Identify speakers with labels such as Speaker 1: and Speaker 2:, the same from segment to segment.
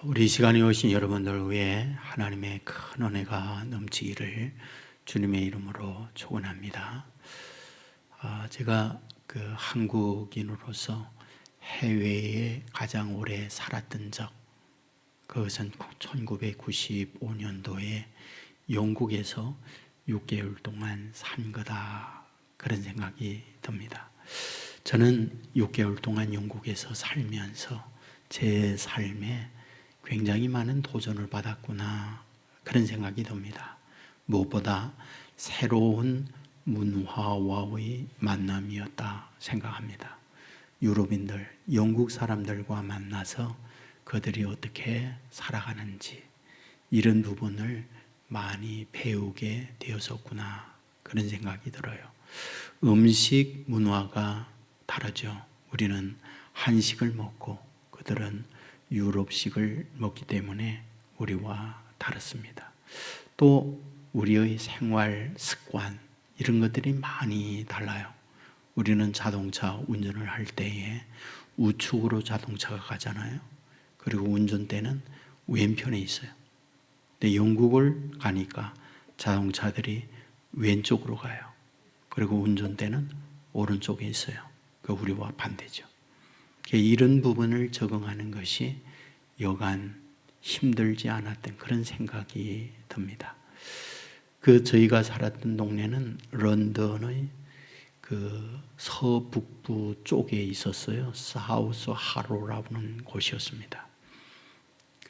Speaker 1: 우리 시간에 오신 여러분들 위해 하나님의 큰 은혜가 넘치기를 주님의 이름으로 축원합니다. 제가 한국인으로서 해외에 가장 오래 살았던 적, 그것은 1995년도에 영국에서 6개월 동안 산 거다, 그런 생각이 듭니다. 저는 6개월 동안 영국에서 살면서 제 삶에 굉장히 많은 도전을 받았구나, 그런 생각이 듭니다. 무엇보다 새로운 문화와의 만남이었다 생각합니다. 유럽인들, 영국 사람들과 만나서 그들이 어떻게 살아가는지, 이런 부분을 많이 배우게 되었었구나, 그런 생각이 들어요. 음식 문화가 다르죠. 우리는 한식을 먹고 그들은 유럽식을 먹기 때문에 우리와 다릅니다. 또 우리의 생활 습관, 이런 것들이 많이 달라요. 우리는 자동차 운전을 할 때에 우측으로 자동차가 가잖아요. 그리고 운전대는 왼편에 있어요. 근데 영국을 가니까 자동차들이 왼쪽으로 가요. 그리고 운전대는 오른쪽에 있어요. 우리와 반대죠. 이런 부분을 적응하는 것이 여간 힘들지 않았던 그런 생각이 듭니다. 저희가 살았던 동네는 런던의 서북부 쪽에 있었어요. 사우스 하로라는 곳이었습니다.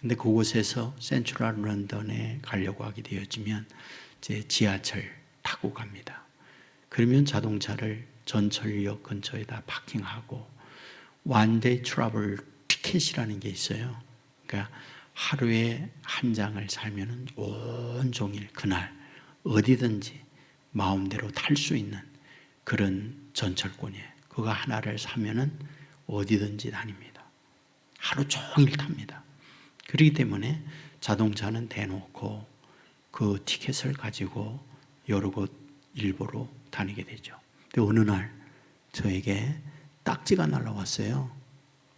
Speaker 1: 근데 그곳에서 센트럴 런던에 가려고 하게 되어지면 이제 지하철 타고 갑니다. 그러면 자동차를 전철역 근처에다 파킹하고 원데이 트래블 티켓이라는 게 있어요. 그러니까 하루에 한 장을 살면은 온종일 그날 어디든지 마음대로 탈 수 있는 그런 전철권이에요. 그거 하나를 사면은 어디든지 다닙니다. 하루 종일 탑니다. 그렇기 때문에 자동차는 대놓고 그 티켓을 가지고 여러 곳 일부러 다니게 되죠. 근데 어느 날 저에게 딱지가 날라왔어요.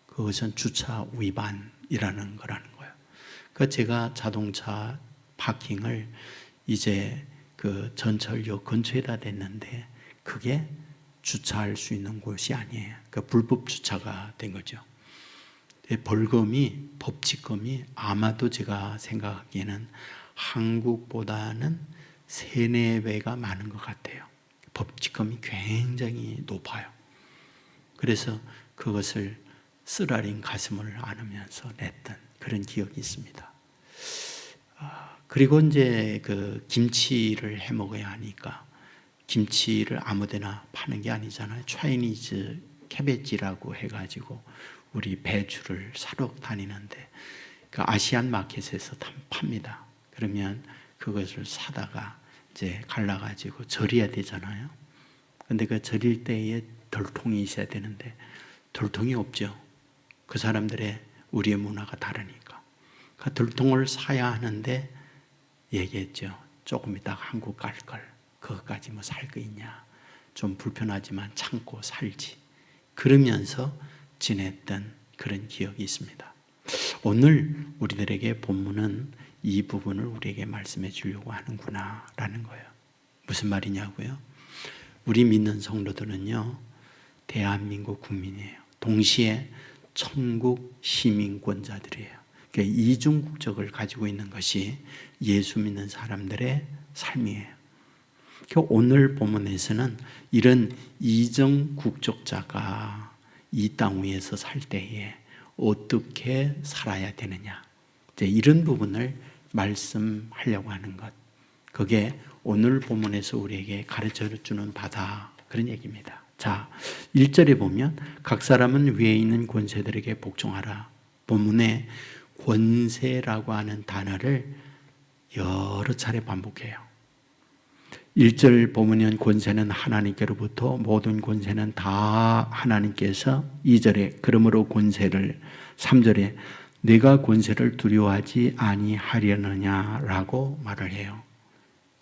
Speaker 1: 그것은 주차 위반이라는 거라는 거예요. 그러니까 제가 자동차 파킹을 이제 전철역 근처에다 댔는데 그게 주차할 수 있는 곳이 아니에요. 그러니까 불법 주차가 된 거죠. 법칙금이 아마도 제가 생각하기에는 한국보다는 3-4배가 많은 것 같아요. 법칙금이 굉장히 높아요. 그래서 그것을 쓰라린 가슴을 안으면서 냈던 그런 기억이 있습니다. 그리고 이제 김치를 해 먹어야 하니까 김치를 아무데나 파는 게 아니잖아요. 차이니즈 캐베지라고 해가지고 우리 배추를 사러 다니는데 아시안 마켓에서 팝니다. 그러면 그것을 사다가 이제 갈라가지고 절여야 되잖아요. 근데 절일 때에 덜통이 있어야 되는데 덜통이 없죠. 그 사람들의 우리의 문화가 다르니까. 그 덜통을 사야 하는데 얘기했죠. 조금 이따가 한국 갈 걸. 그것까지 살 거 있냐. 좀 불편하지만 참고 살지. 그러면서 지냈던 그런 기억이 있습니다. 오늘 우리들에게 본문은 이 부분을 우리에게 말씀해 주려고 하는구나 라는 거예요. 무슨 말이냐고요? 우리 믿는 성도들은요, 대한민국 국민이에요. 동시에 천국 시민권자들이에요. 그러니까 이중 국적을 가지고 있는 것이 예수 믿는 사람들의 삶이에요. 그러니까 오늘 본문에서는 이런 이중 국적자가 이 땅 위에서 살 때에 어떻게 살아야 되느냐, 이런 부분을 말씀하려고 하는 것, 그게 오늘 본문에서 우리에게 가르쳐주는 바다, 그런 얘기입니다. 자, 1절에 보면 각 사람은 위에 있는 권세들에게 복종하라. 본문에 권세라고 하는 단어를 여러 차례 반복해요. 1절 보면 권세는 하나님께로부터, 모든 권세는 다 하나님께서. 2절에 그러므로 권세를, 3절에 내가 권세를 두려워하지 아니하려느냐라고 말을 해요.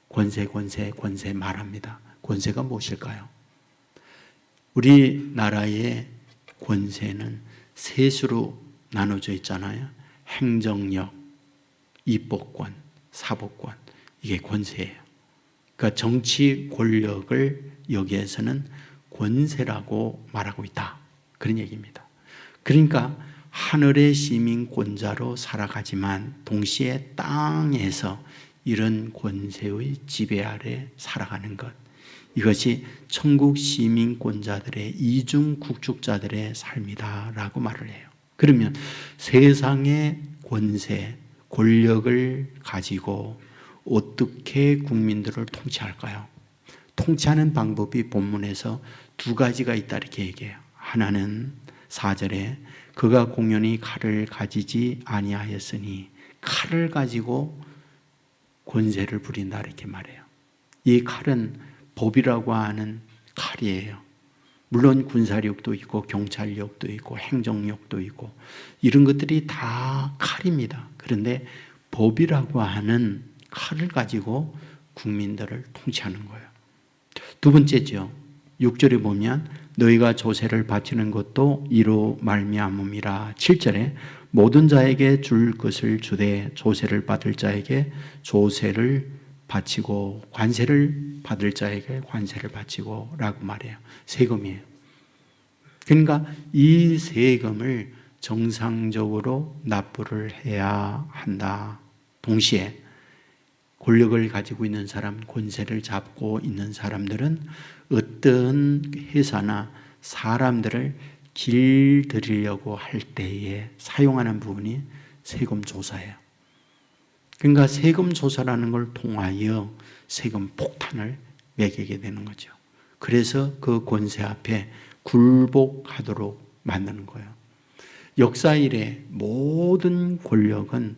Speaker 1: 권세 말합니다. 권세가 무엇일까요? 우리나라의 권세는 셋으로 나눠져 있잖아요. 행정력, 입법권, 사법권, 이게 권세예요. 그러니까 정치 권력을 여기에서는 권세라고 말하고 있다, 그런 얘기입니다. 그러니까 하늘의 시민권자로 살아가지만 동시에 땅에서 이런 권세의 지배 아래 살아가는 것, 이것이 천국 시민권자들의 이중 국축자들의 삶이다라고 말을 해요. 그러면 세상의 권세, 권력을 가지고 어떻게 국민들을 통치할까요? 통치하는 방법이 본문에서 두 가지가 있다 이렇게 얘기해요. 하나는 4절에 그가 공연히 칼을 가지지 아니하였으니, 칼을 가지고 권세를 부린다 이렇게 말해요. 이 칼은 법이라고 하는 칼이에요. 물론 군사력도 있고 경찰력도 있고 행정력도 있고 이런 것들이 다 칼입니다. 그런데 법이라고 하는 칼을 가지고 국민들을 통치하는 거예요. 두 번째죠. 6절에 보면 너희가 조세를 바치는 것도 이로 말미암음이라. 7절에 모든 자에게 줄 것을 주되 조세를 받을 자에게 조세를 바치고 관세를 받을 자에게 관세를 바치고 라고 말해요. 세금이에요. 그러니까 이 세금을 정상적으로 납부를 해야 한다. 동시에 권력을 가지고 있는 사람, 권세를 잡고 있는 사람들은 어떤 회사나 사람들을 길들이려고 할 때에 사용하는 부분이 세금 조사예요. 그러니까 세금 조사라는 걸 통하여 세금 폭탄을 매기게 되는 거죠. 그래서 그 권세 앞에 굴복하도록 만드는 거예요. 역사 이래 모든 권력은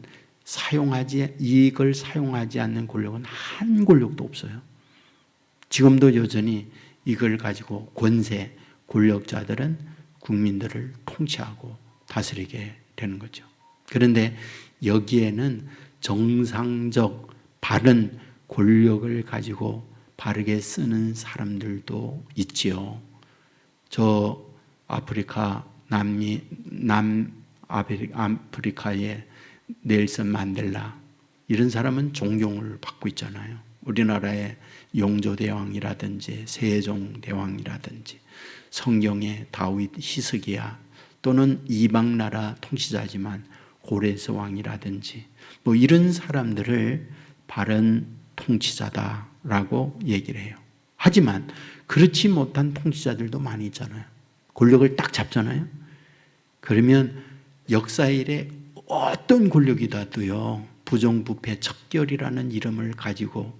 Speaker 1: 이걸 사용하지 않는 권력은 한 권력도 없어요. 지금도 여전히 이걸 가지고 권세, 권력자들은 국민들을 통치하고 다스리게 되는 거죠. 그런데 여기에는 정상적 바른 권력을 가지고 바르게 쓰는 사람들도 있지요. 저 아프리카, 남아프리카의 넬슨 만델라, 이런 사람은 존경을 받고 있잖아요. 우리나라의 영조대왕이라든지 세종대왕이라든지 성경의 다윗 히스기야, 또는 이방나라 통치자지만 고레스 왕이라든지 뭐 이런 사람들을 바른 통치자다라고 얘기를 해요. 하지만 그렇지 못한 통치자들도 많이 있잖아요. 권력을 딱 잡잖아요. 그러면 역사 일에 어떤 권력이라도요, 부정부패 척결이라는 이름을 가지고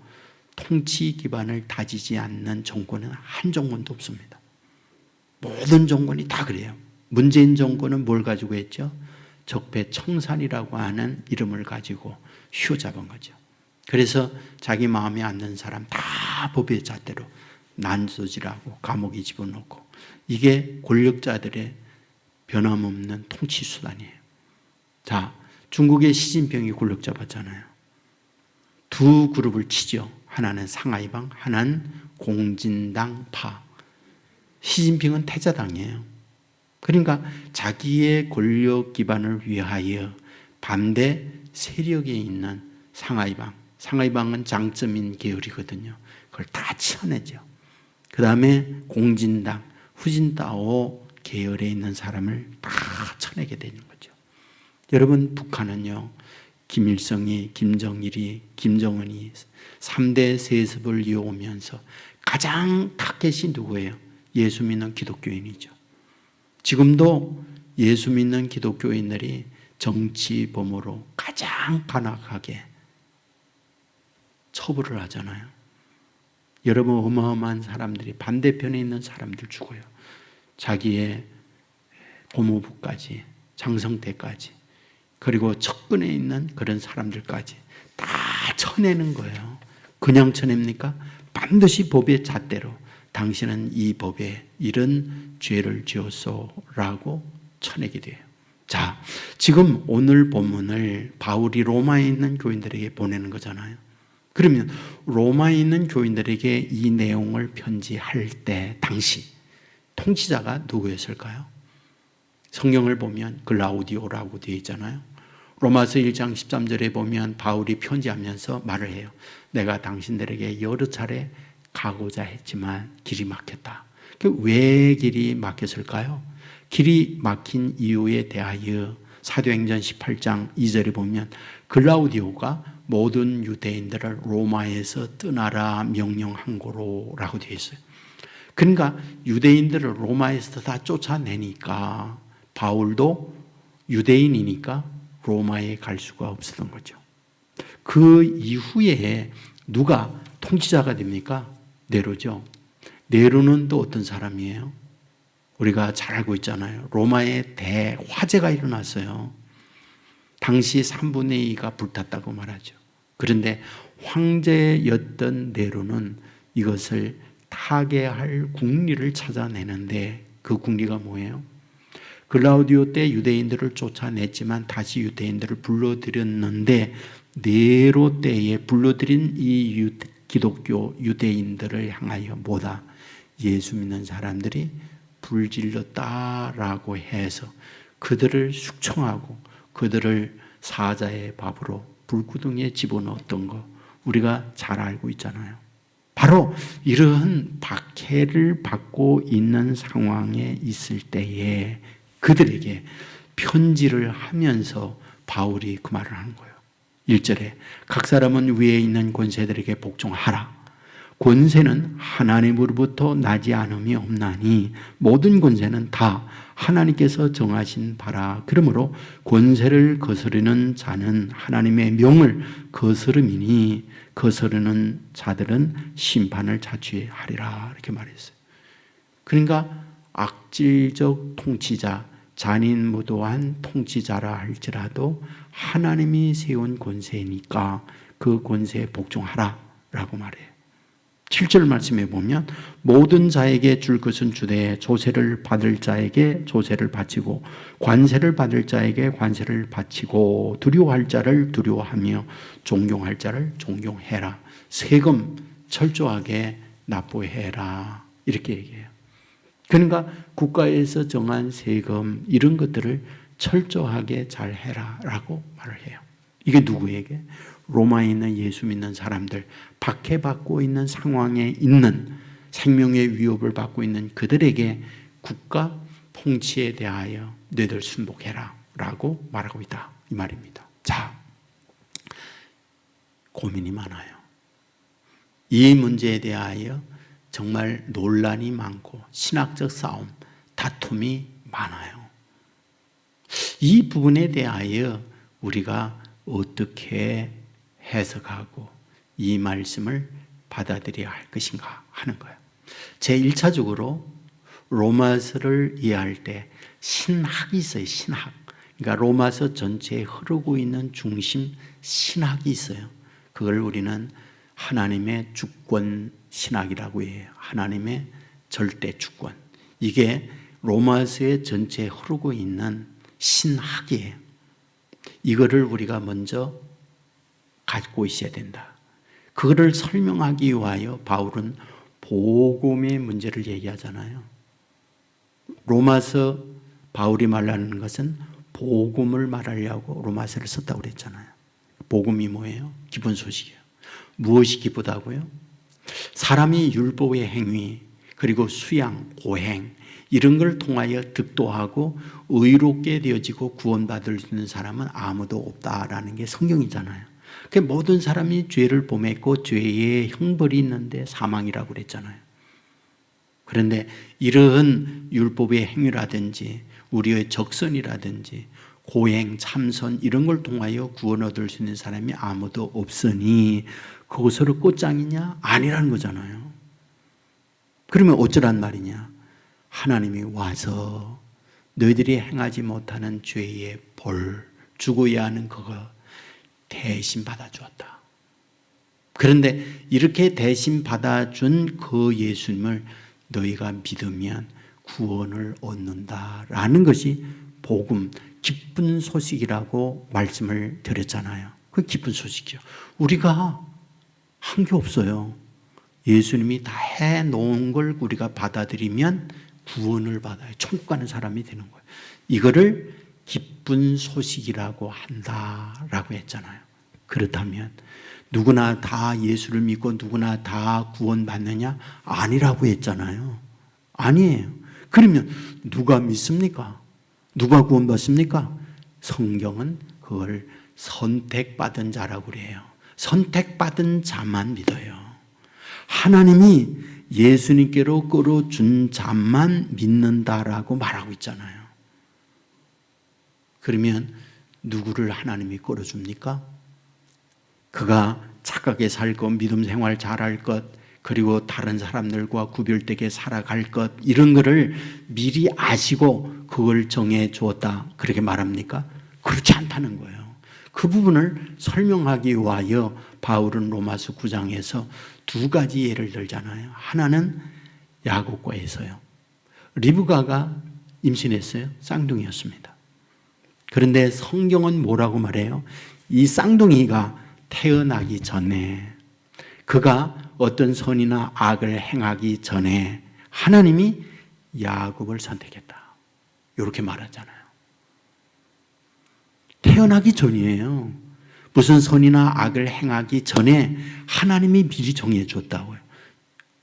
Speaker 1: 통치 기반을 다지지 않는 정권은 한 정권도 없습니다. 모든 정권이 다 그래요. 문재인 정권은 뭘 가지고 했죠? 적폐청산이라고 하는 이름을 가지고 휘어잡은 거죠. 그래서 자기 마음에 안 드는 사람 다 법의 잣대로 난소질하고 감옥에 집어넣고, 이게 권력자들의 변함없는 통치 수단이에요. 자, 중국의 시진핑이 권력 잡았잖아요. 두 그룹을 치죠. 하나는 상하이방, 하나는 공진당파. 시진핑은 태자당이에요. 그러니까 자기의 권력 기반을 위하여 반대 세력에 있는 상하이방은 장쩌민 계열이거든요. 그걸 다 쳐내죠. 그 다음에 공진당, 후진타오 계열에 있는 사람을 다 쳐내게 되는 거죠. 여러분, 북한은요, 김일성이, 김정일이, 김정은이 3대 세습을 이어오면서 가장 타겟이 누구예요? 예수 믿는 기독교인이죠. 지금도 예수 믿는 기독교인들이 정치범으로 가장 간악하게 처벌을 하잖아요. 여러분, 어마어마한 사람들이, 반대편에 있는 사람들 죽어요. 자기의 고모부까지, 장성태까지, 그리고 측근에 있는 그런 사람들까지 다 쳐내는 거예요. 그냥 쳐냅니까? 반드시 법의 잣대로 당신은 이 법에 이런 죄를 지었소라고 쳐내게 돼요. 자, 지금 오늘 본문을 바울이 로마에 있는 교인들에게 보내는 거잖아요. 그러면 로마에 있는 교인들에게 이 내용을 편지할 때 당시 통치자가 누구였을까요? 성경을 보면 글라우디오라고 되어 있잖아요. 로마서 1장 13절에 보면 바울이 편지하면서 말을 해요. 내가 당신들에게 여러 차례 가고자 했지만 길이 막혔다. 왜 길이 막혔을까요? 길이 막힌 이유에 대하여 사도행전 18장 2절에 보면 글라우디오가 모든 유대인들을 로마에서 떠나라 명령한 거로라고 되어 있어요. 그러니까 유대인들을 로마에서 다 쫓아내니까 바울도 유대인이니까 로마에 갈 수가 없었던 거죠. 그 이후에 누가 통치자가 됩니까? 네로죠. 네로는 또 어떤 사람이에요? 우리가 잘 알고 있잖아요. 로마에 대화재가 일어났어요. 당시 3분의 2가 불탔다고 말하죠. 그런데 황제였던 네로는 이것을 타개할 국리를 찾아내는데 그 국리가 뭐예요? 글라우디오 때 유대인들을 쫓아냈지만 다시 유대인들을 불러들였는데 네로 때에 불러들인 이 기독교 유대인들을 향하여 뭐다? 예수 믿는 사람들이 불질렀다라고 해서 그들을 숙청하고 그들을 사자의 밥으로 불구덩이에 집어넣었던 거 우리가 잘 알고 있잖아요. 바로 이러한 박해를 받고 있는 상황에 있을 때에 그들에게 편지를 하면서 바울이 그 말을 하는 거예요. 1절에 각 사람은 위에 있는 권세들에게 복종하라. 권세는 하나님으로부터 나지 않음이 없나니 모든 권세는 다 하나님께서 정하신 바라. 그러므로 권세를 거스르는 자는 하나님의 명을 거스름이니 거스르는 자들은 심판을 자취하리라. 이렇게 말했어요. 그러니까 악질적 통치자, 잔인무도한 통치자라 할지라도 하나님이 세운 권세니까 그 권세에 복종하라 라고 말해요. 7절 말씀에 보면 모든 자에게 줄 것은 주되 조세를 받을 자에게 조세를 바치고 관세를 받을 자에게 관세를 바치고 두려워할 자를 두려워하며 존경할 자를 존경해라. 세금 철저하게 납부해라. 이렇게 얘기해요. 그러니까 국가에서 정한 세금 이런 것들을 철저하게 잘 해라 라고 말을 해요. 이게 누구에게? 로마에 있는 예수 믿는 사람들, 박해받고 있는 상황에 있는 생명의 위협을 받고 있는 그들에게 국가 통치에 대하여 너희들 순복해라 라고 말하고 있다 이 말입니다. 자, 고민이 많아요. 이 문제에 대하여 정말 논란이 많고 신학적 싸움, 다툼이 많아요. 이 부분에 대하여 우리가 어떻게 해석하고 이 말씀을 받아들여야 할 것인가 하는 거예요. 제1차적으로 로마서를 이해할 때 신학이 있어요. 신학. 그러니까 로마서 전체에 흐르고 있는 중심 신학이 있어요. 그걸 우리는 하나님의 주권 신학이라고 해요. 하나님의 절대 주권. 이게 로마서의 전체에 흐르고 있는 신학이에요. 이거를 우리가 먼저 갖고 있어야 된다. 그거를 설명하기 위하여 바울은 복음의 문제를 얘기하잖아요. 로마서 바울이 말하는 것은 복음을 말하려고 로마서를 썼다고 그랬잖아요. 복음이 뭐예요? 기쁜 소식이에요. 무엇이 기쁘다고요? 사람이 율법의 행위 그리고 수양, 고행 이런 걸 통하여 득도하고 의롭게 되어지고 구원받을 수 있는 사람은 아무도 없다라는 게 성경이잖아요. 그 모든 사람이 죄를 범했고 죄의 형벌이 있는데 사망이라고 그랬잖아요. 그런데 이러한 율법의 행위라든지 우리의 적선이라든지 고행, 참선 이런 걸 통하여 구원 얻을 수 있는 사람이 아무도 없으니 그것으로 끝장이냐? 아니라는 거잖아요. 그러면 어쩌란 말이냐? 하나님이 와서 너희들이 행하지 못하는 죄의 벌, 죽어야 하는 그거 대신 받아주었다. 그런데 이렇게 대신 받아준 그 예수님을 너희가 믿으면 구원을 얻는다라는 것이 복음, 기쁜 소식이라고 말씀을 드렸잖아요. 그 기쁜 소식이요. 우리가 한 게 없어요. 예수님이 다 해놓은 걸 우리가 받아들이면 구원을 받아요. 천국 가는 사람이 되는 거예요. 이거를 기쁜 소식이라고 한다라고 했잖아요. 그렇다면 누구나 다 예수를 믿고 누구나 다 구원받느냐? 아니라고 했잖아요. 아니에요. 그러면 누가 믿습니까? 누가 구원받습니까? 성경은 그걸 선택받은 자라고 그래요. 선택받은 자만 믿어요. 하나님이 예수님께로 끌어준 자만 믿는다라고 말하고 있잖아요. 그러면 누구를 하나님이 끌어줍니까? 그가 착하게 살고 믿음 생활 잘할 것, 그리고 다른 사람들과 구별되게 살아갈 것, 이런 거를 미리 아시고 그걸 정해 주었다, 그렇게 말합니까? 그렇지 않다는 거예요. 그 부분을 설명하기 위하여 바울은 로마서 9장에서 두 가지 예를 들잖아요. 하나는 야곱과에서요. 리브가가 임신했어요. 쌍둥이였습니다. 그런데 성경은 뭐라고 말해요? 이 쌍둥이가 태어나기 전에, 그가 어떤 선이나 악을 행하기 전에 하나님이 야곱을 선택했다, 이렇게 말하잖아요. 태어나기 전이에요. 무슨 선이나 악을 행하기 전에 하나님이 미리 정해 줬다고요.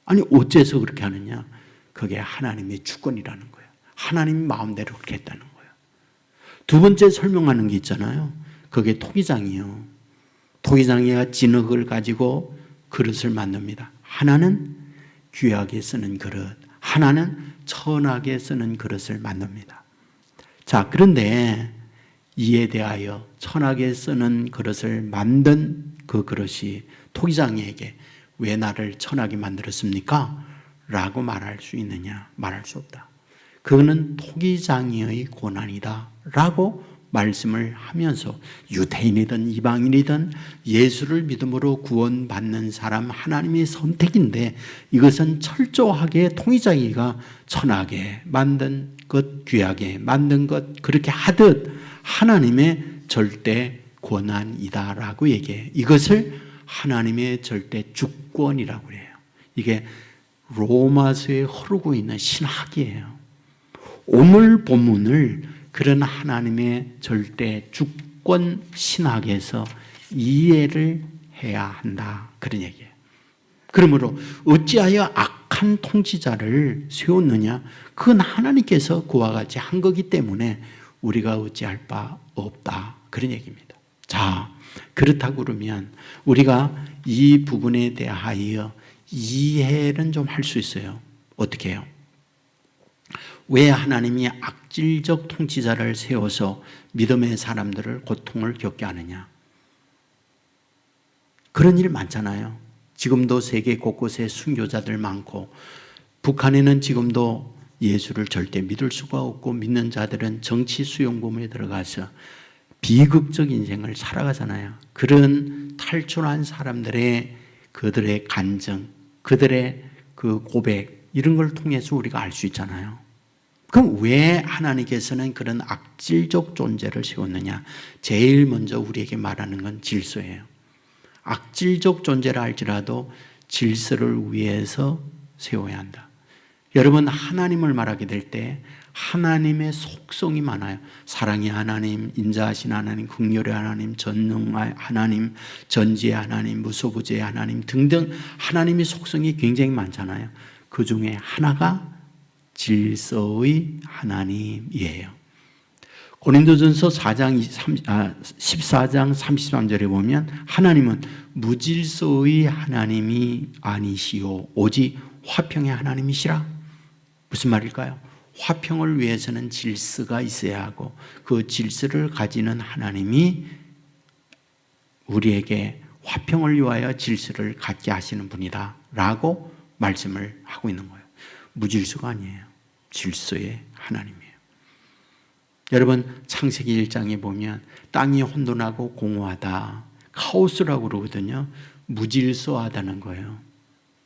Speaker 1: 아니 어째서 그렇게 하느냐? 그게 하나님의 주권이라는 거예요. 하나님 마음대로 그렇게 했다는 거예요. 두 번째 설명하는 게 있잖아요. 그게 토기장이요. 토기장이가 진흙을 가지고 그릇을 만듭니다. 하나는 귀하게 쓰는 그릇, 하나는 천하게 쓰는 그릇을 만듭니다. 자, 그런데 이에 대하여 천하게 쓰는 그릇을 만든 그 그릇이 토기장이에게 왜 나를 천하게 만들었습니까? 라고 말할 수 있느냐? 말할 수 없다. 그거는 토기장이의 고난이다 라고 말씀을 하면서 유대인이든 이방인이든 예수를 믿음으로 구원받는 사람 하나님의 선택인데, 이것은 철저하게 토기장이가 천하게 만든 것, 귀하게 만든 것, 그렇게 하듯 하나님의 절대 권한이다라고 얘기해요. 이것을 하나님의 절대 주권이라고 해요. 이게 로마서에 흐르고 있는 신학이에요. 오늘 본문을 그런 하나님의 절대 주권 신학에서 이해를 해야 한다, 그런 얘기예요. 그러므로 어찌하여 악한 통치자를 세웠느냐? 그건 하나님께서 그와 같이 한 거기 때문에 우리가 어찌할 바 없다, 그런 얘기입니다. 자, 그렇다고 그러면 우리가 이 부분에 대하여 이해는 좀 할 수 있어요. 어떻게 해요? 왜 하나님이 악질적 통치자를 세워서 믿음의 사람들을 고통을 겪게 하느냐? 그런 일 많잖아요. 지금도 세계 곳곳에 순교자들 많고, 북한에는 지금도 예수를 절대 믿을 수가 없고, 믿는 자들은 정치 수용범에 들어가서 비극적 인생을 살아가잖아요. 그런 탈출한 사람들의 그들의 간증, 그들의 그 고백, 이런 걸 통해서 우리가 알 수 있잖아요. 그럼 왜 하나님께서는 그런 악질적 존재를 세웠느냐? 제일 먼저 우리에게 말하는 건 질서예요. 악질적 존재라 할지라도 질서를 위해서 세워야 한다. 여러분, 하나님을 말하게 될 때 하나님의 속성이 많아요. 사랑의 하나님, 인자하신 하나님, 긍휼의 하나님, 전능의 하나님, 전지의 하나님, 무소부재의 하나님 등등 하나님의 속성이 굉장히 많잖아요. 그 중에 하나가 질서의 하나님이에요. 고린도전서 14장 33절에 보면 하나님은 무질서의 하나님이 아니시오, 오직 화평의 하나님이시라. 무슨 말일까요? 화평을 위해서는 질서가 있어야 하고, 그 질서를 가지는 하나님이 우리에게 화평을 위하여 질서를 갖게 하시는 분이다 라고 말씀을 하고 있는 거예요. 무질서가 아니에요. 질서의 하나님이에요. 여러분, 창세기 1장에 보면 땅이 혼돈하고 공허하다, 카오스라고 그러거든요. 무질서하다는 거예요.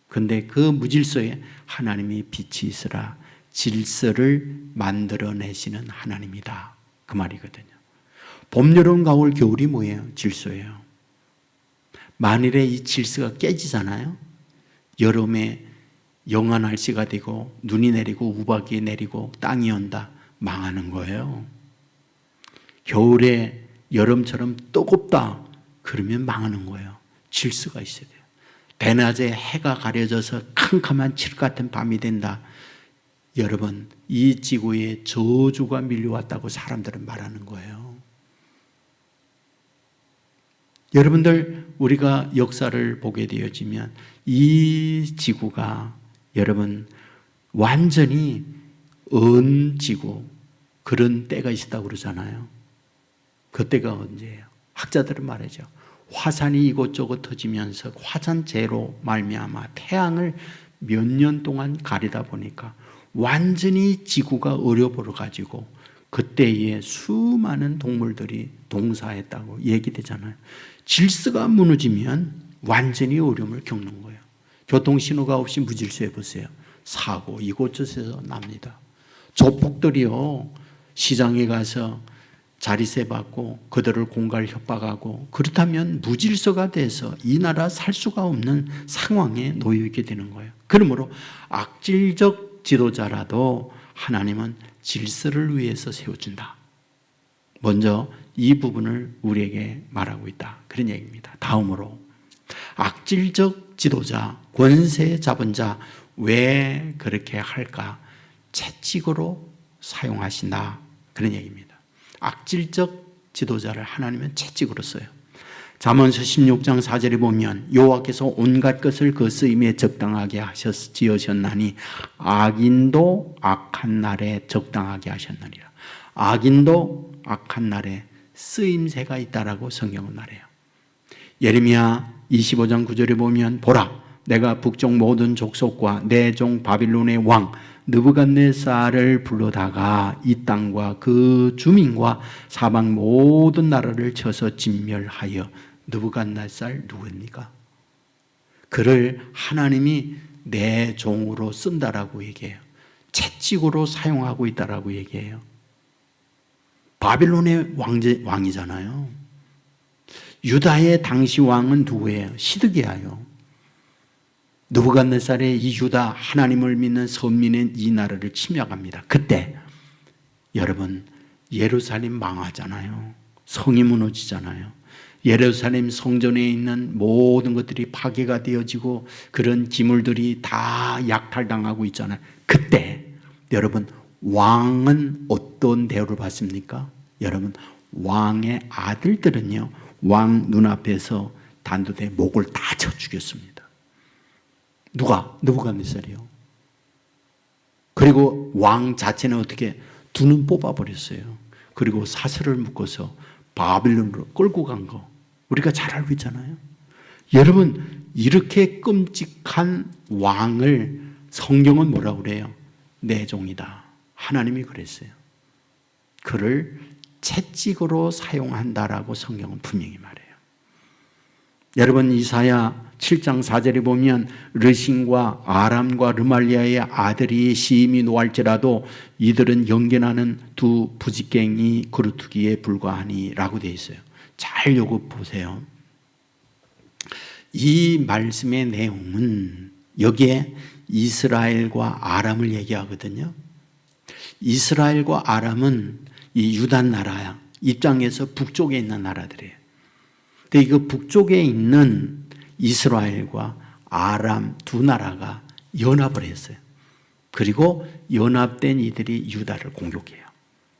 Speaker 1: 그런데 그 무질서에 하나님이 빛이 있으라, 질서를 만들어내시는 하나님이다, 그 말이거든요. 봄, 여름, 가을, 겨울이 뭐예요? 질서예요. 만일에 이 질서가 깨지잖아요. 여름에 영하 날씨가 되고 눈이 내리고 우박이 내리고 땅이 온다, 망하는 거예요. 겨울에 여름처럼 뜨겁다 그러면 망하는 거예요. 질서가 있어야 돼요. 대낮에 해가 가려져서 캄캄한 칠흑 같은 밤이 된다. 여러분, 이 지구에 저주가 밀려왔다고 사람들은 말하는 거예요. 여러분들, 우리가 역사를 보게 되어지면 이 지구가 여러분 완전히 언지구, 그런 때가 있었다고 그러잖아요. 그 때가 언제예요? 학자들은 말하죠. 화산이 이곳저곳 터지면서 화산재로 말미암아 태양을 몇 년 동안 가리다 보니까 완전히 지구가 얼어버려 가지고 그때에 수많은 동물들이 동사했다고 얘기되잖아요. 질서가 무너지면 완전히 어려움을 겪는 거예요. 교통신호가 없이 무질서해 보세요. 사고 이곳저곳에서 납니다. 조폭들이요, 시장에 가서 자리세 받고 그들을 공갈 협박하고, 그렇다면 무질서가 돼서 이 나라 살 수가 없는 상황에 놓여 있게 되는 거예요. 그러므로 악질적 지도자라도 하나님은 질서를 위해서 세워준다. 먼저 이 부분을 우리에게 말하고 있다, 그런 얘기입니다. 다음으로 악질적 지도자, 권세 잡은 자 왜 그렇게 할까? 채찍으로 사용하신다, 그런 얘기입니다. 악질적 지도자를 하나님은 채찍으로 써요. 잠언서 16장 4절에 보면 여호와께서 온갖 것을 그 쓰임에 적당하게 지으셨나니 악인도 악한 날에 적당하게 하셨느니라. 악인도 악한 날에 쓰임새가 있다라고 성경은 말해요. 예레미야 25장 9절에 보면 보라, 내가 북쪽 모든 족속과 내 종 바빌론의 왕 느부갓네살을 불러다가 이 땅과 그 주민과 사방 모든 나라를 쳐서 진멸하여. 느부갓네살 누구입니까? 그를 하나님이 내 종으로 쓴다라고 얘기해요. 채찍으로 사용하고 있다라고 얘기해요. 바빌론의 왕이잖아요. 유다의 당시 왕은 누구예요? 시드기야요. 느부갓네살의 이 유다, 하나님을 믿는 선민의 이 나라를 침략합니다. 그때 여러분, 예루살렘 망하잖아요. 성이 무너지잖아요. 예루살렘 성전에 있는 모든 것들이 파괴가 되어지고 그런 기물들이 다 약탈당하고 있잖아요. 그때 여러분, 왕은 어떤 대우를 받습니까? 여러분, 왕의 아들들은요, 왕 눈앞에서 단두대 목을 다 쳐 죽였습니다. 누가? 느부갓네살이요. 그리고 왕 자체는 어떻게? 두 눈 뽑아버렸어요. 그리고 사슬을 묶어서 바빌론으로 끌고 간 거 우리가 잘 알고 있잖아요. 여러분, 이렇게 끔찍한 왕을 성경은 뭐라고 그래요? 내 종이다. 하나님이 그랬어요. 그를 채찍으로 사용한다라고 성경은 분명히 말해요. 여러분, 이사야 7장 4절에 보면 르신과 아람과 르말리아의 아들이 심히 노할지라도 이들은 영견하는 두 부지깽이 그루트기에 불과하니 라고 되어 있어요. 잘 요거 보세요. 이 말씀의 내용은 여기에 이스라엘과 아람을 얘기하거든요. 이스라엘과 아람은 이 유다 나라 입장에서 북쪽에 있는 나라들이에요. 근데 이 북쪽에 있는 이스라엘과 아람 두 나라가 연합을 했어요. 그리고 연합된 이들이 유다를 공격해요.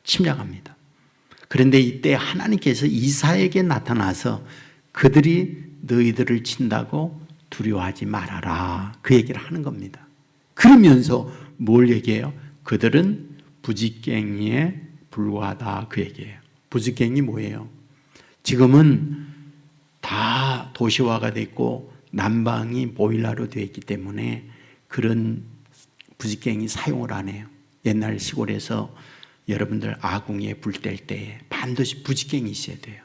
Speaker 1: 침략합니다. 그런데 이때 하나님께서 이사야에게 나타나서 그들이 너희들을 친다고 두려워하지 말아라, 그 얘기를 하는 겁니다. 그러면서 뭘 얘기해요? 그들은 부지깽이에 불과하다, 그 얘기예요. 부지깽이 뭐예요? 지금은 다 도시화가 됐고 난방이 보일러로 되어 있기 때문에 그런 부지깽이 사용을 안 해요. 옛날 시골에서 여러분들 아궁이에 불 뗄 때 반드시 부지깽이 있어야 돼요.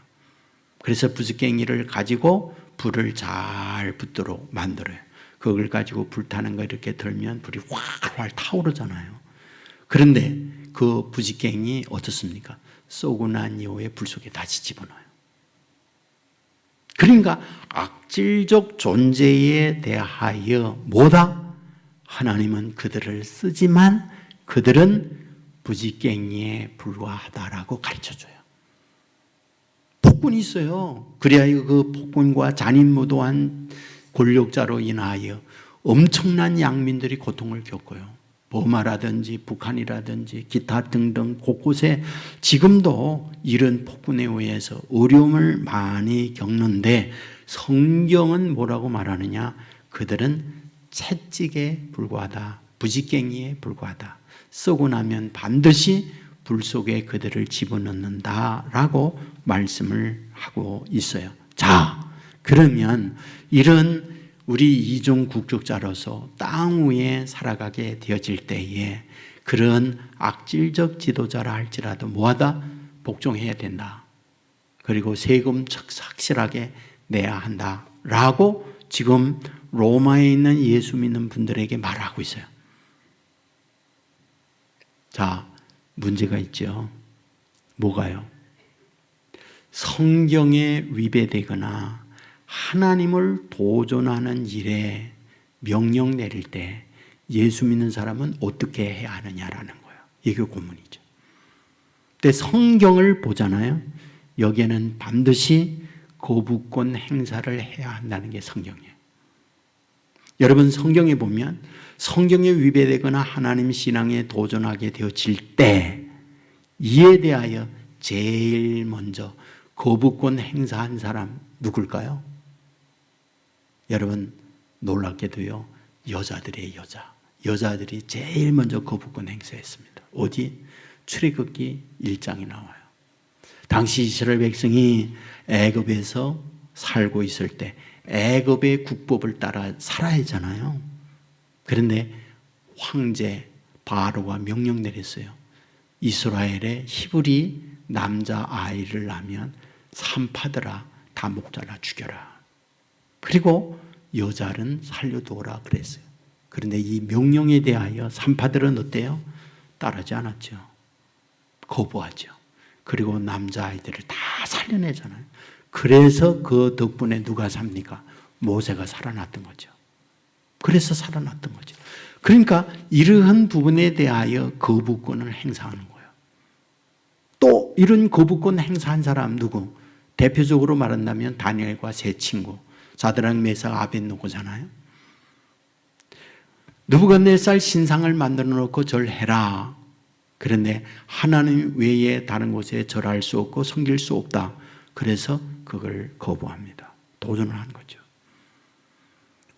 Speaker 1: 그래서 부지깽이를 가지고 불을 잘 붙도록 만들어요. 그걸 가지고 불타는 거 이렇게 들면 불이 활활 타오르잖아요. 그런데 그 부지깽이 어떻습니까? 쏘고 난 이후에 불 속에 다시 집어넣어요. 그러니까 악질적 존재에 대하여 뭐다? 하나님은 그들을 쓰지만 그들은 부지깽이에 불과하다라고 가르쳐줘요. 폭군이 있어요. 그래야 그 폭군과 잔인무도한 권력자로 인하여 엄청난 양민들이 고통을 겪어요. 버마라든지 북한이라든지 기타 등등 곳곳에 지금도 이런 폭군에 의해서 어려움을 많이 겪는데 성경은 뭐라고 말하느냐? 그들은 채찍에 불과하다. 부지깽이에 불과하다. 쏘고 나면 반드시 불 속에 그들을 집어넣는다라고 말씀을 하고 있어요. 자, 그러면 이런 우리 이중 국적자로서 땅 위에 살아가게 되어질 때에 그런 악질적 지도자라 할지라도 뭐하다? 복종해야 된다. 그리고 세금 확실하게 내야 한다라고 지금 로마에 있는 예수 믿는 분들에게 말하고 있어요. 자, 문제가 있죠. 뭐가요? 성경에 위배되거나 하나님을 도전하는 일에 명령 내릴 때 예수 믿는 사람은 어떻게 해야 하느냐라는 거예요. 이게 고문이죠. 근데 성경을 보잖아요. 여기에는 반드시 거부권 행사를 해야 한다는 게 성경이에요. 여러분 성경에 보면 성경에 위배되거나 하나님 신앙에 도전하게 되어질 때 이에 대하여 제일 먼저 거부권 행사한 사람 누굴까요? 여러분 놀랍게도요. 여자들의 여자들이 제일 먼저 거부권 행사했습니다. 어디? 출애굽기 1장에 나와요. 당시 이스라엘 백성이 애굽에서 살고 있을 때 애굽의 국법을 따라 살아야 하잖아요. 그런데 황제 바로가 명령 내렸어요. 이스라엘의 히브리 남자 아이를 낳으면 산파들아 다 목 잘라 죽여라. 그리고 여자는 살려두어라 그랬어요. 그런데 이 명령에 대하여 산파들은 어때요? 따르지 않았죠. 거부하죠. 그리고 남자아이들을 다 살려내잖아요. 그래서 그 덕분에 누가 삽니까? 모세가 살아났던 거죠. 그래서 살아났던 거죠. 그러니까 이러한 부분에 대하여 거부권을 행사하는 거예요. 또 이런 거부권 행사한 사람 누구? 대표적으로 말한다면 다니엘과 세 친구 사드락 메삭 아벳노고잖아요. 느부갓네살 신상을 만들어 놓고 절해라. 그런데 하나님 외에 다른 곳에 절할 수 없고 섬길 수 없다. 그래서 그걸 거부합니다. 도전을 한 거죠.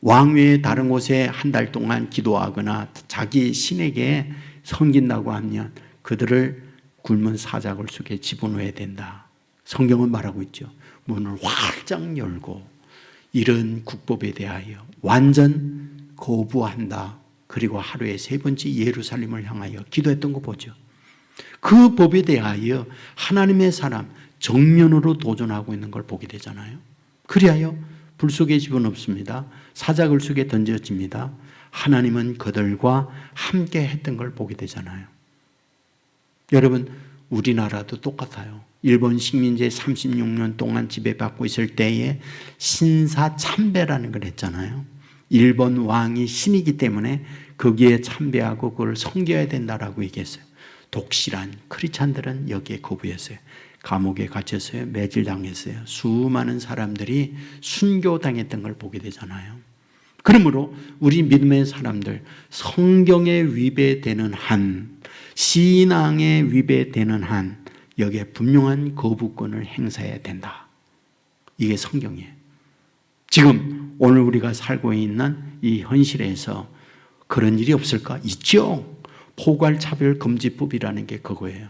Speaker 1: 왕 외에 다른 곳에 한 달 동안 기도하거나 자기 신에게 섬긴다고 하면 그들을 굶은 사자굴 속에 집어넣어야 된다. 성경은 말하고 있죠. 문을 활짝 열고 이런 국법에 대하여 완전 거부한다. 그리고 하루에 3번째 예루살렘을 향하여 기도했던 거 보죠. 그 법에 대하여 하나님의 사람 정면으로 도전하고 있는 걸 보게 되잖아요. 그리하여 불 속에 집어넣습니다. 사자굴 속에 던져집니다. 하나님은 그들과 함께 했던 걸 보게 되잖아요. 여러분 우리나라도 똑같아요. 일본 식민지 36년 동안 지배받고 있을 때에 신사참배라는 걸 했잖아요. 일본 왕이 신이기 때문에 거기에 참배하고 그걸 섬겨야 된다라고 얘기했어요. 독실한 크리스찬들은 여기에 거부했어요. 감옥에 갇혔어요. 매질당했어요. 수많은 사람들이 순교당했던 걸 보게 되잖아요. 그러므로 우리 믿음의 사람들 성경에 위배되는 한, 신앙에 위배되는 한 여기에 분명한 거부권을 행사해야 된다. 이게 성경이에요. 지금 오늘 우리가 살고 있는 이 현실에서 그런 일이 없을까? 있죠. 포괄차별금지법이라는 게 그거예요.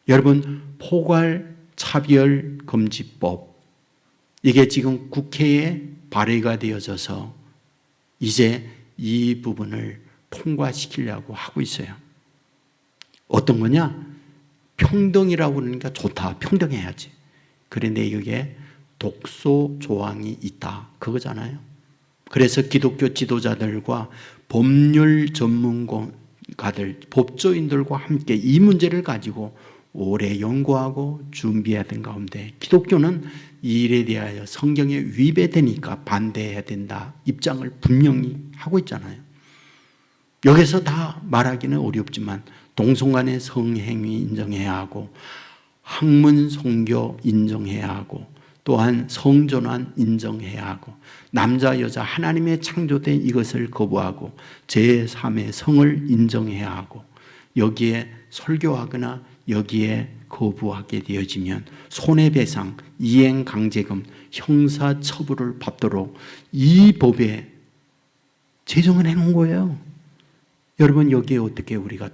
Speaker 1: 여러분 포괄차별금지법 이게 지금 국회에 발의가 되어져서 이제 이 부분을 통과시키려고 하고 있어요. 어떤 거냐? 평등이라고 그러니까 좋다. 평등해야지. 그런데 여기에 독소 조항이 있다. 그거잖아요. 그래서 기독교 지도자들과 법률 전문가들, 법조인들과 함께 이 문제를 가지고 오래 연구하고 준비해야 된 가운데 기독교는 이 일에 대하여 성경에 위배되니까 반대해야 된다. 입장을 분명히 하고 있잖아요. 여기서 다 말하기는 어렵지만 동성간의 성행위 인정해야 하고 학문 성교 인정해야 하고 또한 성전환 인정해야 하고 남자 여자 하나님의 창조된 이것을 거부하고 제3의 성을 인정해야 하고 여기에 설교하거나 여기에 거부하게 되어지면 손해배상, 이행강제금, 형사처벌을 받도록 이 법에 제정을 해놓은 거예요. 여러분 여기에 어떻게 우리가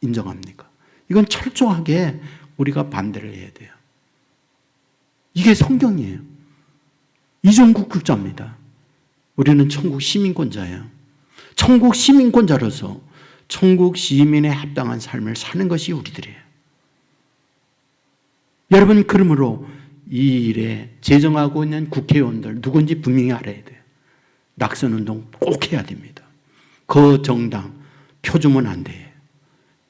Speaker 1: 인정합니까? 이건 철저하게 우리가 반대를 해야 돼요. 이게 성경이에요. 이종국 국자입니다. 우리는 천국 시민권자예요. 천국 시민권자로서 천국 시민에 합당한 삶을 사는 것이 우리들이에요. 여러분 그러므로 이 일에 제정하고 있는 국회의원들 누군지 분명히 알아야 돼요. 낙선운동 꼭 해야 됩니다. 그 정당 표주면 안 돼요.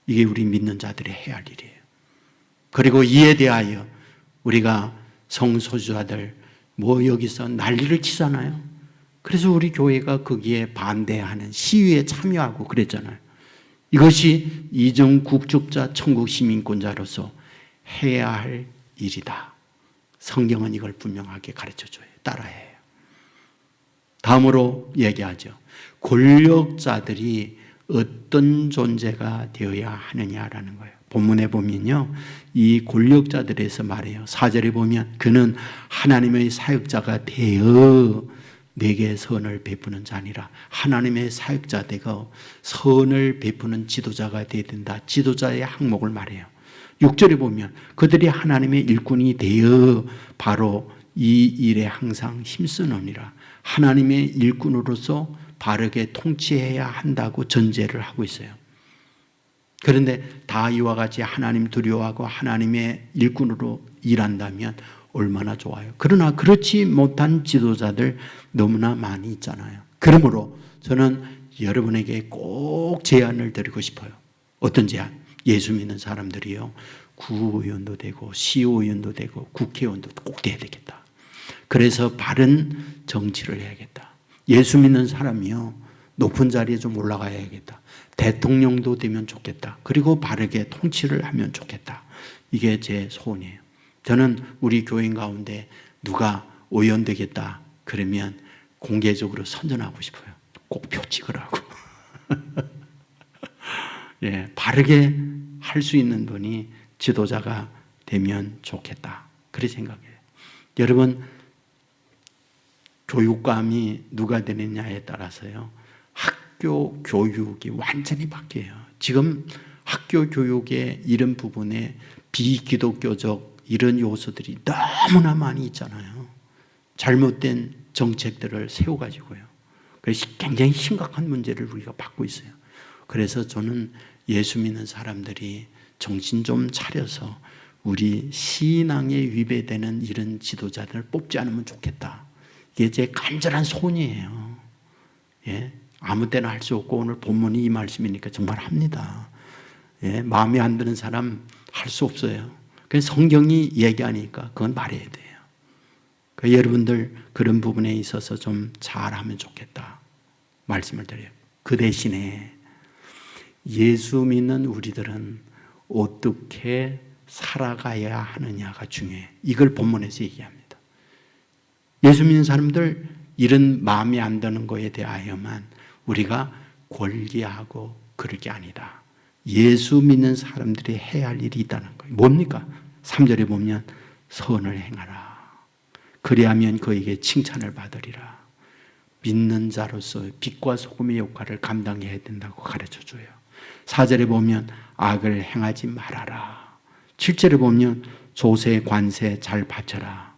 Speaker 1: 이게 우리 믿는 자들이 해야 할 일이에요. 그리고 이에 대하여 우리가 성소수자들 여기서 난리를 치잖아요. 그래서 우리 교회가 거기에 반대하는 시위에 참여하고 그랬잖아요. 이것이 이정국적자 천국시민권자로서 해야 할 일이다. 성경은 이걸 분명하게 가르쳐줘요. 따라야 해요. 다음으로 얘기하죠. 권력자들이 어떤 존재가 되어야 하느냐라는 거예요. 본문에 보면요, 이 권력자들에서 말해요. 4절에 보면 그는 하나님의 사역자가 되어 내게 선을 베푸는 자니라. 하나님의 사역자 되고 선을 베푸는 지도자가 되어야 된다. 지도자의 항목을 말해요. 6절에 보면 그들이 하나님의 일꾼이 되어 바로 이 일에 항상 힘쓰느니라. 하나님의 일꾼으로서 바르게 통치해야 한다고 전제를 하고 있어요. 그런데 다 이와 같이 하나님 두려워하고 하나님의 일꾼으로 일한다면 얼마나 좋아요. 그러나 그렇지 못한 지도자들 너무나 많이 있잖아요. 그러므로 저는 여러분에게 꼭 제안을 드리고 싶어요. 어떤 제안? 예수 믿는 사람들이요, 구의원도 되고 시의원도 되고 국회의원도 꼭 돼야 되겠다. 그래서 바른 정치를 해야겠다. 예수 믿는 사람이요, 높은 자리에 좀 올라가야겠다. 대통령도 되면 좋겠다. 그리고 바르게 통치를 하면 좋겠다. 이게 제 소원이에요. 저는 우리 교인 가운데 누가 의원 되겠다 그러면 공개적으로 선전하고 싶어요. 꼭 표 찍으라고. 예, 바르게 할 수 있는 분이 지도자가 되면 좋겠다. 그렇게 생각해요. 여러분, 교육감이 누가 되느냐에 따라서요, 학교 교육이 완전히 바뀌어요. 지금 학교 교육의 이런 부분에 비기독교적 이런 요소들이 너무나 많이 있잖아요. 잘못된 정책들을 세워가지고요. 그래서 굉장히 심각한 문제를 우리가 받고 있어요. 그래서 저는 예수 믿는 사람들이 정신 좀 차려서 우리 신앙에 위배되는 이런 지도자들을 뽑지 않으면 좋겠다. 이게 제 간절한 소원이에요. 예? 아무 때나 할 수 없고 오늘 본문이 이 말씀이니까 정말 합니다. 예? 마음에 안 드는 사람 할 수 없어요. 그래서 성경이 얘기하니까 그건 말해야 돼요. 그러니까 여러분들 그런 부분에 있어서 좀 잘하면 좋겠다 말씀을 드려요. 그 대신에 예수 믿는 우리들은 어떻게 살아가야 하느냐가 중요해요. 이걸 본문에서 얘기합니다. 예수 믿는 사람들 이런 마음에 안 드는 거에 대하여만 우리가 권리하고 그럴 게 아니다. 예수 믿는 사람들이 해야 할 일이 있다는 거예요. 뭡니까? 3절에 보면 선을 행하라. 그리하면 그에게 칭찬을 받으리라. 믿는 자로서 빛과 소금의 역할을 감당해야 된다고 가르쳐줘요. 4절에 보면 악을 행하지 말아라. 7절에 보면 조세, 관세 잘 바쳐라.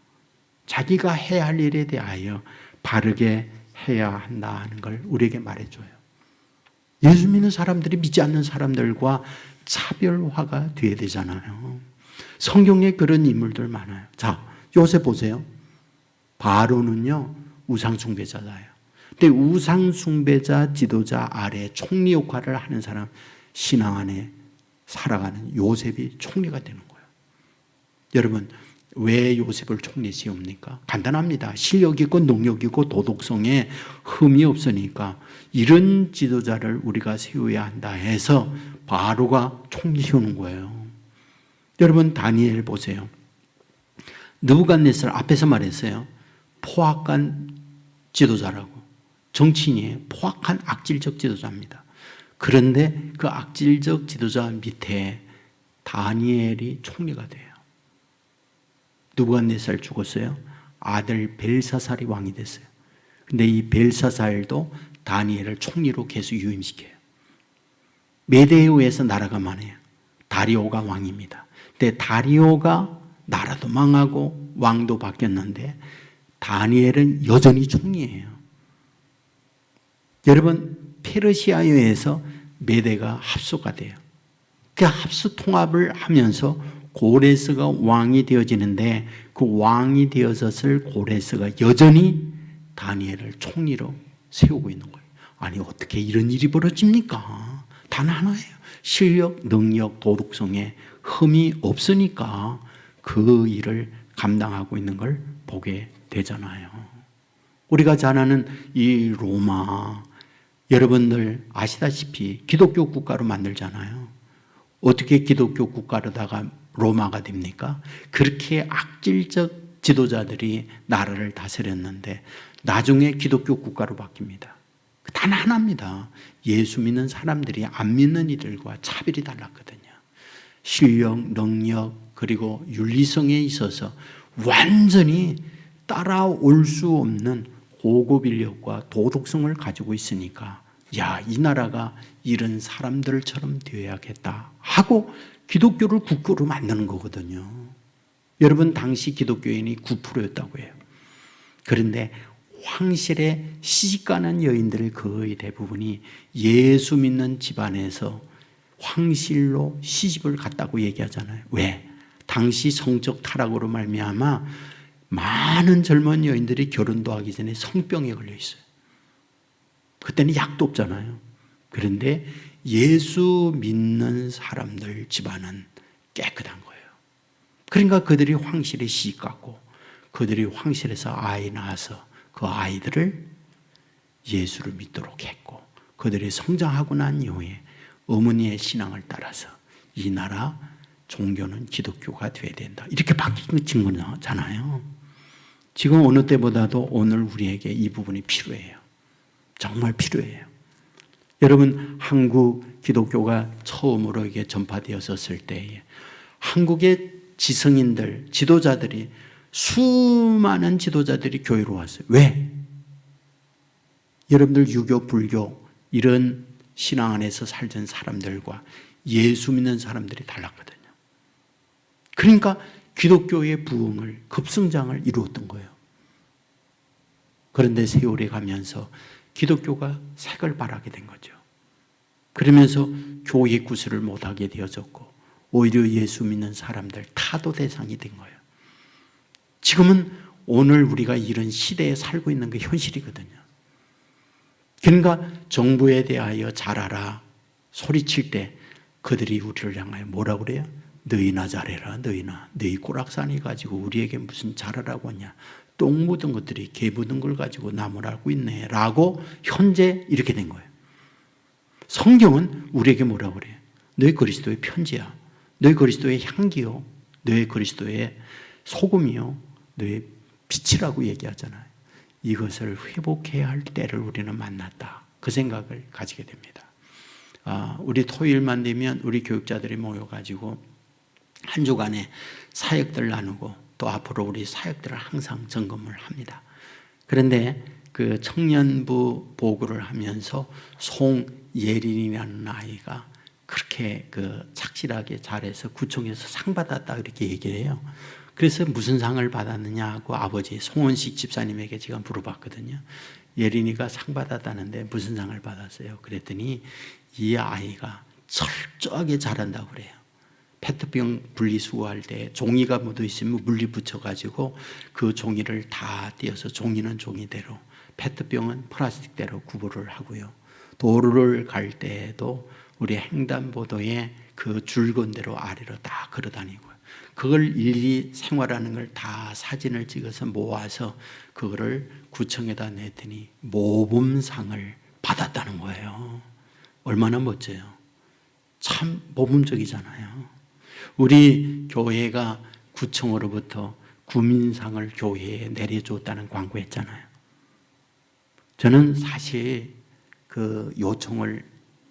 Speaker 1: 자기가 해야 할 일에 대하여 바르게 해야 한다는 걸 우리에게 말해줘요. 예수 믿는 사람들이 믿지 않는 사람들과 차별화가 돼야 되잖아요. 성경에 그런 인물들 많아요. 자, 요셉 보세요. 바로는요, 우상숭배자예요. 근데 우상숭배자 지도자 아래 총리 역할을 하는 사람, 신앙 안에 살아가는 요셉이 총리가 되는 거예요. 여러분, 왜 요셉을 총리 세웁니까? 간단합니다. 실력 있고 능력 있고 도덕성에 흠이 없으니까 이런 지도자를 우리가 세워야 한다 해서 바로가 총리 세우는 거예요. 여러분 다니엘 보세요. 느부갓네살 앞에서 말했어요. 포악한 지도자라고. 정치인이에요. 포악한 악질적 지도자입니다. 그런데 그 악질적 지도자 밑에 다니엘이 총리가 돼요. 느부갓네살 죽었어요. 아들 벨사살이 왕이 됐어요. 근데 이 벨사살도 다니엘을 총리로 계속 유임시켜요. 메대에 의해서 나라가 망해요. 다리오가 왕입니다. 근데 다리오가 나라도 망하고 왕도 바뀌었는데 다니엘은 여전히 총리예요. 여러분, 페르시아에 의해서 메대가 합수가 돼요. 그 합수 통합을 하면서 고레스가 왕이 되어지는데 그 왕이 되어졌을 고레스가 여전히 다니엘을 총리로 세우고 있는 거예요. 아니 어떻게 이런 일이 벌어집니까? 단 하나예요. 실력, 능력, 도덕성에 흠이 없으니까 그 일을 감당하고 있는 걸 보게 되잖아요. 우리가 잘 아는 이 로마, 여러분들 아시다시피 기독교 국가로 만들잖아요. 어떻게 기독교 국가로다가 로마가 됩니까? 그렇게 악질적 지도자들이 나라를 다스렸는데 나중에 기독교 국가로 바뀝니다. 단 하나입니다. 예수 믿는 사람들이 안 믿는 이들과 차별이 달랐거든요. 실력, 능력, 그리고 윤리성에 있어서 완전히 따라올 수 없는 고급 인력과 도덕성을 가지고 있으니까 야, 이 나라가 이런 사람들처럼 되어야겠다 하고 기독교를 국교로 만드는 거거든요. 여러분 당시 기독교인이 9%였다고 해요. 그런데 황실에 시집가는 여인들 거의 대부분이 예수 믿는 집안에서 황실로 시집을 갔다고 얘기하잖아요. 왜? 당시 성적 타락으로 말미암아 많은 젊은 여인들이 결혼도 하기 전에 성병에 걸려 있어요. 그때는 약도 없잖아요. 그런데 예수 믿는 사람들 집안은 깨끗한 거예요. 그러니까 그들이 황실에 시집 갔고 그들이 황실에서 아이 낳아서 그 아이들을 예수를 믿도록 했고 그들이 성장하고 난 이후에 어머니의 신앙을 따라서 이 나라 종교는 기독교가 되어야 된다. 이렇게 바뀐 거잖아요. 지금 어느 때보다도 오늘 우리에게 이 부분이 필요해요. 정말 필요해요. 여러분 한국 기독교가 처음으로 이게 전파되었을 때에 한국의 지성인들, 지도자들이 수많은 지도자들이 교회로 왔어요. 왜? 여러분들 유교, 불교 이런 신앙 안에서 살던 사람들과 예수 믿는 사람들이 달랐거든요. 그러니까 기독교의 부흥을 급성장을 이루었던 거예요. 그런데 세월이 가면서 기독교가 색을 발하게 된 거죠. 그러면서 교회 구술을 못하게 되어졌고 오히려 예수 믿는 사람들 타도 대상이 된 거예요. 지금은 오늘 우리가 이런 시대에 살고 있는 게 현실이거든요. 그러니까 정부에 대하여 잘하라 소리칠 때 그들이 우리를 향하여 뭐라고 그래요? 너희나 잘해라. 너희나 너희 꼬락산이 가지고 우리에게 무슨 잘하라고 하냐. 똥 묻은 것들이 개 묻은 걸 가지고 남을 알고 있네 라고 현재 이렇게 된 거예요. 성경은 우리에게 뭐라고 그래요? 너희 그리스도의 편지야. 너희 그리스도의 향기요. 너희 그리스도의 소금이요. 너희 빛이라고 얘기하잖아요. 이것을 회복해야 할 때를 우리는 만났다. 그 생각을 가지게 됩니다. 우리 토요일만 되면 우리 교육자들이 모여가지고 한 주간에 사역들 나누고 또 앞으로 우리 사역들을 항상 점검을 합니다. 그런데 그 청년부 보고를 하면서 송예린이라는 아이가 그렇게 그 착실하게 잘해서 구청에서 상 받았다 이렇게 얘기를 해요. 그래서 무슨 상을 받았느냐 하고 아버지 송원식 집사님에게 제가 물어봤거든요. 예린이가 상 받았다는데 무슨 상을 받았어요? 그랬더니 이 아이가 철저하게 잘한다고 그래요. 페트병 분리수거할 때 종이가 묻어 있으면 물리 붙여가지고 그 종이를 다 떼어서 종이는 종이대로 페트병은 플라스틱대로 구분을 하고요. 도로를 갈 때에도 우리 횡단보도에 그 줄건 대로 아래로 다 걸어다니고요. 그걸 일일이 생활하는 걸 다 사진을 찍어서 모아서 그거를 구청에다 냈더니 모범상을 받았다는 거예요. 얼마나 멋져요. 참 모범적이잖아요. 우리 교회가 구청으로부터 구민상을 교회에 내려줬다는 광고했잖아요. 저는 사실 그 요청을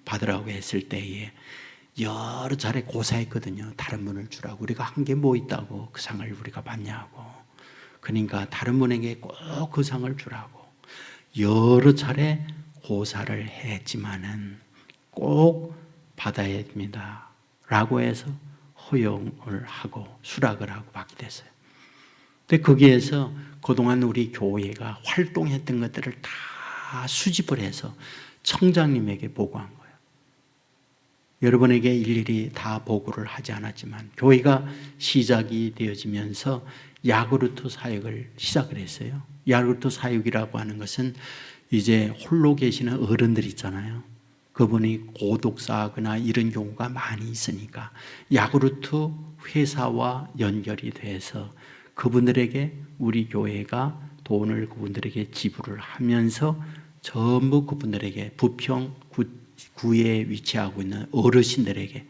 Speaker 1: 받으라고 했을 때에 여러 차례 고사했거든요. 다른 분을 주라고. 우리가 한 게 뭐 있다고 그 상을 우리가 받냐고. 그러니까 다른 분에게 꼭 그 상을 주라고 여러 차례 고사를 했지만은 꼭 받아야 됩니다 라고 해서 허용을 하고 수락을 하고 받게 됐어요. 근데 거기에서 그동안 우리 교회가 활동했던 것들을 다 수집을 해서 청장님에게 보고한 거예요. 여러분에게 일일이 다 보고를 하지 않았지만 교회가 시작이 되어지면서 야구르트 사역을 시작을 했어요. 야구르트 사역이라고 하는 것은 이제 홀로 계시는 어른들 있잖아요. 그분이 고독사하거나 이런 경우가 많이 있으니까 야구르트 회사와 연결이 돼서 그분들에게 우리 교회가 돈을 그분들에게 지불을 하면서 전부 그분들에게 부평 구에 위치하고 있는 어르신들에게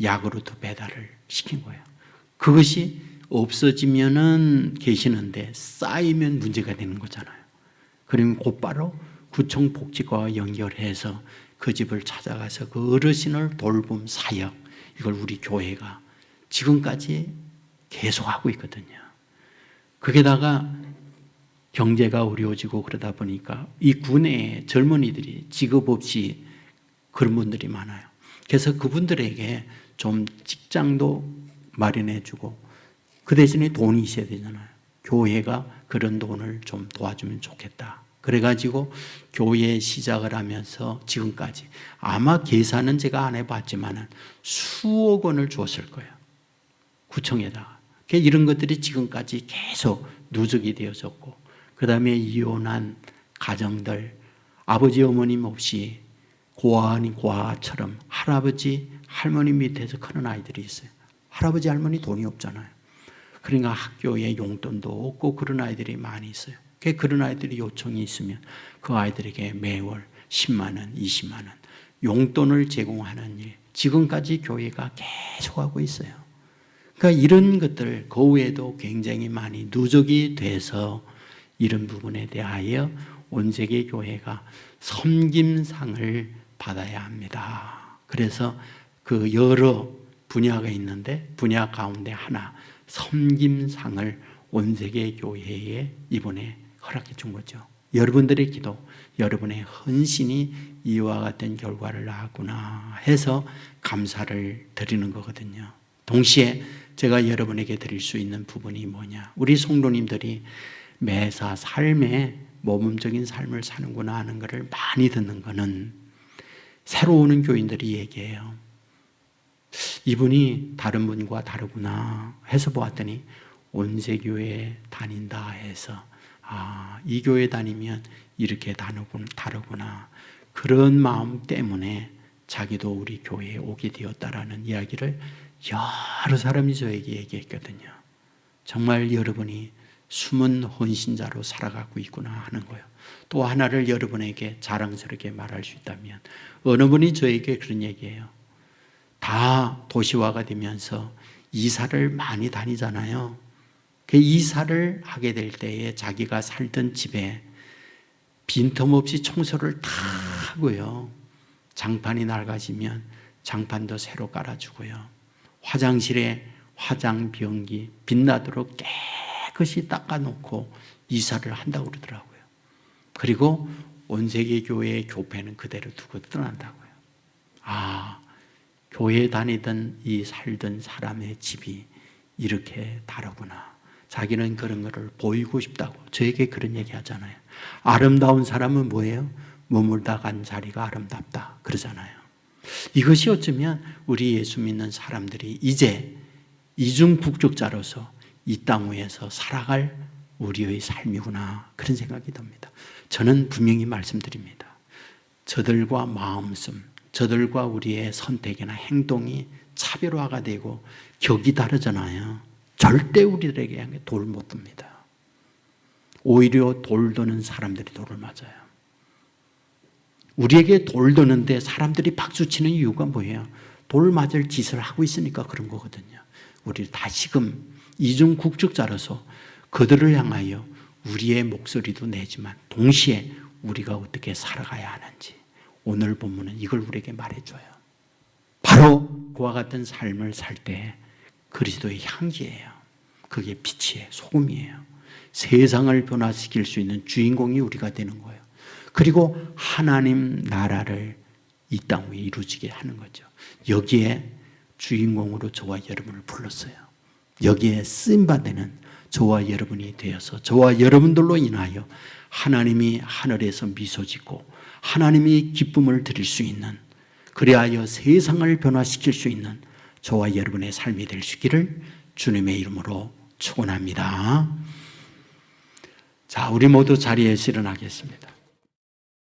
Speaker 1: 야구르트 배달을 시킨 거예요. 그것이 없어지면은 계시는데 쌓이면 문제가 되는 거잖아요. 그러면 곧바로 구청 복지과와 연결해서 그 집을 찾아가서 그 어르신을 돌봄 사역, 이걸 우리 교회가 지금까지 계속하고 있거든요. 거기다가 경제가 어려워지고 그러다 보니까 이 군의 젊은이들이 직업 없이 그런 분들이 많아요. 그래서 그분들에게 좀 직장도 마련해 주고 그 대신에 돈이 있어야 되잖아요. 교회가 그런 돈을 좀 도와주면 좋겠다. 그래가지고 교회 시작을 하면서 지금까지 아마 계산은 제가 안 해봤지만 수억 원을 주었을 거예요. 구청에다가. 이런 것들이 지금까지 계속 누적이 되어졌고 그 다음에 이혼한 가정들 아버지 어머님 없이 고아 아닌 고아처럼 할아버지 할머니 밑에서 크는 아이들이 있어요. 할아버지 할머니 돈이 없잖아요. 그러니까 학교에 용돈도 없고 그런 아이들이 많이 있어요. 그런 아이들이 요청이 있으면 그 아이들에게 매월 10만 원, 20만 원 용돈을 제공하는 일 지금까지 교회가 계속하고 있어요. 그러니까 이런 것들 그 외에도 굉장히 많이 누적이 돼서 이런 부분에 대하여 온세계 교회가 섬김상을 받아야 합니다. 그래서 그 여러 분야가 있는데 분야 가운데 하나 섬김상을 온세계 교회에 이번에 허락해 준 거죠. 여러분들의 기도, 여러분의 헌신이 이와 같은 결과를 낳았구나 해서 감사를 드리는 거거든요. 동시에 제가 여러분에게 드릴 수 있는 부분이 뭐냐, 우리 성도님들이 매사 삶에 모범적인 삶을 사는구나 하는 것을 많이 듣는 것은 새로 오는 교인들이 얘기해요. 이분이 다른 분과 다르구나 해서 보았더니 온세교회 다닌다 해서 이 교회 다니면 이렇게 다르구나 그런 마음 때문에 자기도 우리 교회에 오게 되었다라는 이야기를 여러 사람이 저에게 얘기했거든요. 정말 여러분이 숨은 헌신자로 살아가고 있구나 하는 거예요. 또 하나를 여러분에게 자랑스럽게 말할 수 있다면 어느 분이 저에게 그런 얘기해요. 다 도시화가 되면서 이사를 많이 다니잖아요. 그 이사를 하게 될 때에 자기가 살던 집에 빈틈없이 청소를 다 하고요. 장판이 낡아지면 장판도 새로 깔아주고요. 화장실에 화장병기 빛나도록 깨끗이 닦아놓고 이사를 한다고 그러더라고요. 그리고 온세계 교회의 교패는 그대로 두고 떠난다고요. 교회 다니던 이 살던 사람의 집이 이렇게 다르구나. 자기는 그런 것을 보이고 싶다고 저에게 그런 얘기 하잖아요. 아름다운 사람은 뭐예요? 머물다 간 자리가 아름답다 그러잖아요. 이것이 어쩌면 우리 예수 믿는 사람들이 이제 이중국적자로서 이 땅 위에서 살아갈 우리의 삶이구나 그런 생각이 듭니다. 저는 분명히 말씀드립니다. 저들과 마음씀, 저들과 우리의 선택이나 행동이 차별화가 되고 격이 다르잖아요. 절대 우리들에게 돌 못 듭니다. 오히려 돌 드는 사람들이 돌을 맞아요. 우리에게 돌 드는데 사람들이 박수치는 이유가 뭐예요? 돌 맞을 짓을 하고 있으니까 그런 거거든요. 우리 다시금 이중 국적자로서 그들을 향하여 우리의 목소리도 내지만 동시에 우리가 어떻게 살아가야 하는지 오늘 본문은 이걸 우리에게 말해줘요. 바로 그와 같은 삶을 살 때 그리스도의 향기예요. 그게 빛이에요. 소금이에요. 세상을 변화시킬 수 있는 주인공이 우리가 되는 거예요. 그리고 하나님 나라를 이 땅 위에 이루어지게 하는 거죠. 여기에 주인공으로 저와 여러분을 불렀어요. 여기에 쓰임받는 저와 여러분이 되어서 저와 여러분들로 인하여 하나님이 하늘에서 미소 짓고 하나님이 기쁨을 드릴 수 있는, 그리하여 세상을 변화시킬 수 있는 저와 여러분의 삶이 될 수 있기를 주님의 이름으로 축원합니다. 자, 우리 모두 자리에서 일어나겠습니다.